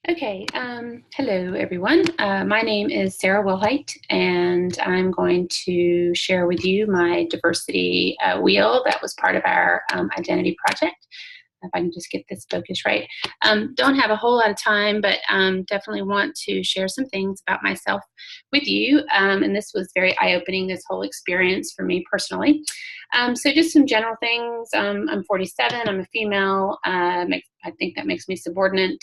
Okay, hello everyone. My name is Sarah Willhite, and I'm going to share with you my diversity wheel that was part of our identity project. If I can just get this focus right. Don't have a whole lot of time, but definitely want to share some things about myself with you. And this was very eye-opening, this whole experience for me personally. So just some general things. I'm 47, I'm a female. I think that makes me subordinate.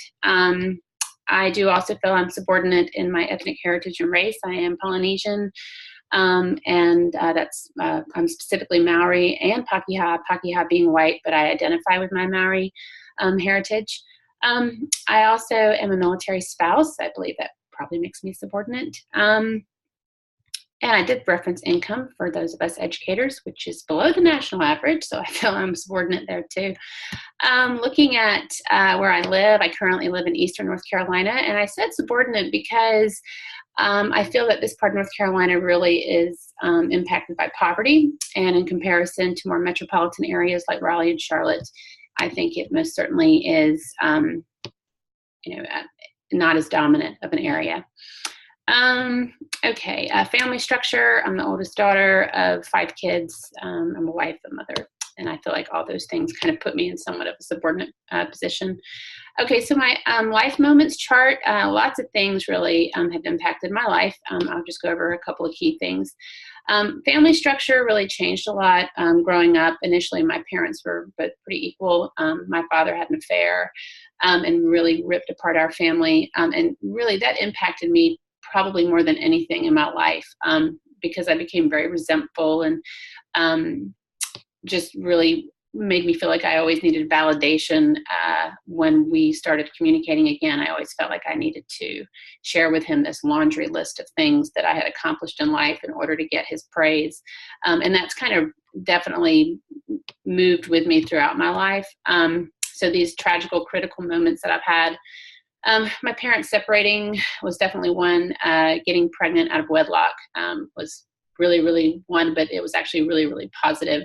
I do also feel I'm subordinate in my ethnic heritage and race. I am Polynesian, and I'm specifically Maori and Pakeha being white, but I identify with my Maori heritage. I also am a military spouse. I believe that probably makes me subordinate. And I did reference income for those of us educators, which is below the national average, so I feel I'm subordinate there too. Looking at where I live, I currently live in Eastern North Carolina, and I said subordinate because I feel that this part of North Carolina really is impacted by poverty, and in comparison to more metropolitan areas like Raleigh and Charlotte, I think it most certainly is, not as dominant of an area. Okay, family structure. I'm the oldest daughter of 5 kids. I'm a wife, a mother, and I feel like all those things kind of put me in somewhat of a subordinate position. Okay, so my life moments chart, lots of things really have impacted my life. I'll just go over a couple of key things. Family structure really changed a lot growing up. Initially, my parents were both pretty equal. My father had an affair and really ripped apart our family. And really that impacted me probably more than anything in my life, because I became very resentful and just really made me feel like I always needed validation. When we started communicating again, I always felt like I needed to share with him this laundry list of things that I had accomplished in life in order to get his praise. And that's kind of definitely moved with me throughout my life. So these tragical, critical moments that I've had, my parents separating was definitely one. Getting pregnant out of wedlock was really, really one, but it was actually really, really positive.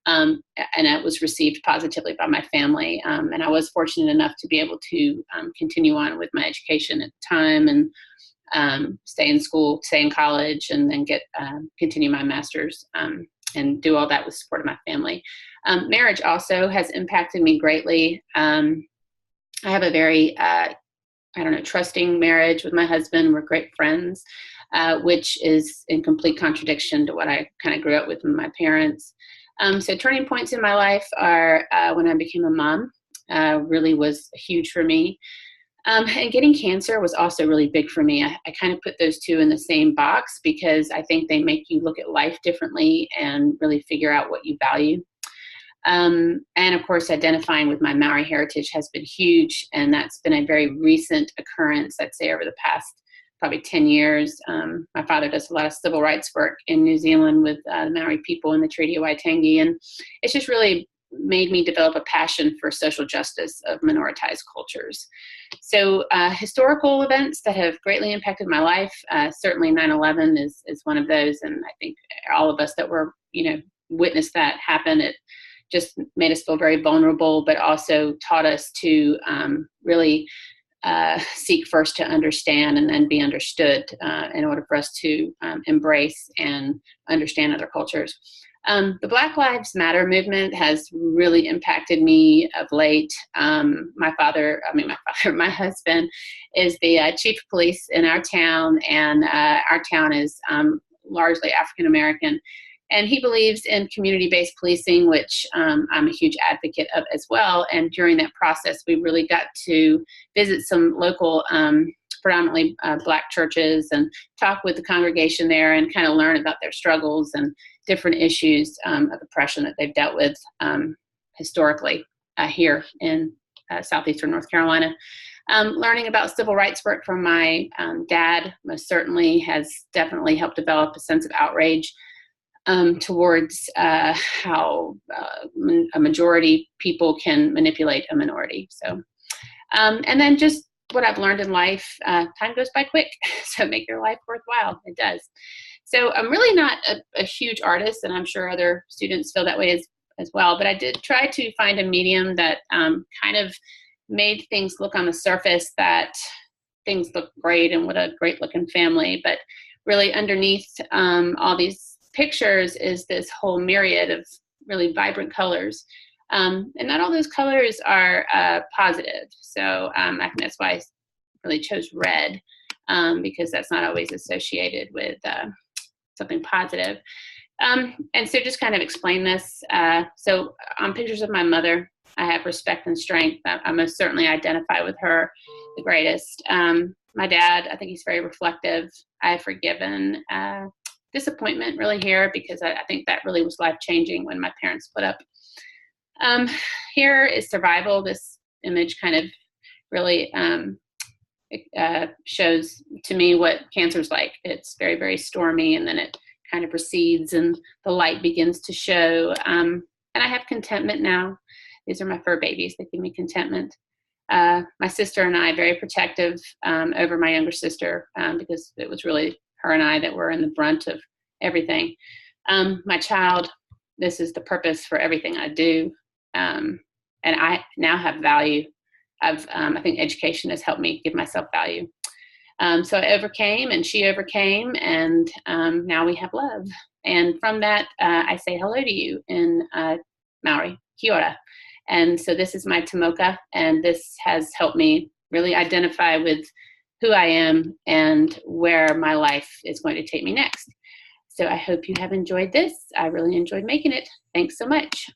And it was received positively by my family. And I was fortunate enough to be able to continue on with my education at the time and stay in school, stay in college, and then continue my master's and do all that with support of my family. Marriage also has impacted me greatly. I have a very trusting marriage with my husband. We're great friends, which is in complete contradiction to what I kind of grew up with my parents. So turning points in my life are when I became a mom, really was huge for me. And getting cancer was also really big for me. I kind of put those two in the same box because I think they make you look at life differently and really figure out what you value. And of course, identifying with my Maori heritage has been huge, and that's been a very recent occurrence, I'd say, over the past probably 10 years. My father does a lot of civil rights work in New Zealand with the Maori people in the Treaty of Waitangi, and it's just really made me develop a passion for social justice of minoritized cultures. So historical events that have greatly impacted my life, certainly 9/11 is one of those, and I think all of us that were, witnessed that happen, it just made us feel very vulnerable, but also taught us to really seek first to understand and then be understood in order for us to embrace and understand other cultures. The Black Lives Matter movement has really impacted me of late. My husband is the chief of police in our town, and our town is largely African American. And he believes in community-based policing, which I'm a huge advocate of as well. And during that process, we really got to visit some local, predominantly Black churches and talk with the congregation there and kind of learn about their struggles and different issues of oppression that they've dealt with historically here in southeastern North Carolina. Learning about civil rights work from my dad most certainly has definitely helped develop a sense of outrage towards how a majority people can manipulate a minority. So, and then just what I've learned in life, time goes by quick, so make your life worthwhile. It does. So I'm really not a huge artist, and I'm sure other students feel that way as well, but I did try to find a medium that kind of made things look on the surface that things look great and what a great looking family, but really underneath all these pictures is this whole myriad of really vibrant colors. And not all those colors are positive. So I think that's why I really chose red, because that's not always associated with something positive. And so just kind of explain this. So on pictures of my mother, I have respect and strength. I most certainly identify with her the greatest. My dad, I think he's very reflective. I have forgiven disappointment really here, because I think that really was life-changing when my parents split up. Here is survival. This image kind of really shows to me what cancer's like. It's very, very stormy, and then it kind of recedes and the light begins to show. And I have contentment now. These are my fur babies that give me contentment. My sister and I, very protective over my younger sister, because it was really her and I that were in the brunt of everything. My child, this is the purpose for everything I do. And I now have value. I think education has helped me give myself value. So I overcame, and she overcame, and now we have love. And from that, I say hello to you in Maori, kia ora. And so this is my tamoka, and this has helped me really identify with who I am and where my life is going to take me next. So I hope you have enjoyed this. I really enjoyed making it. Thanks so much.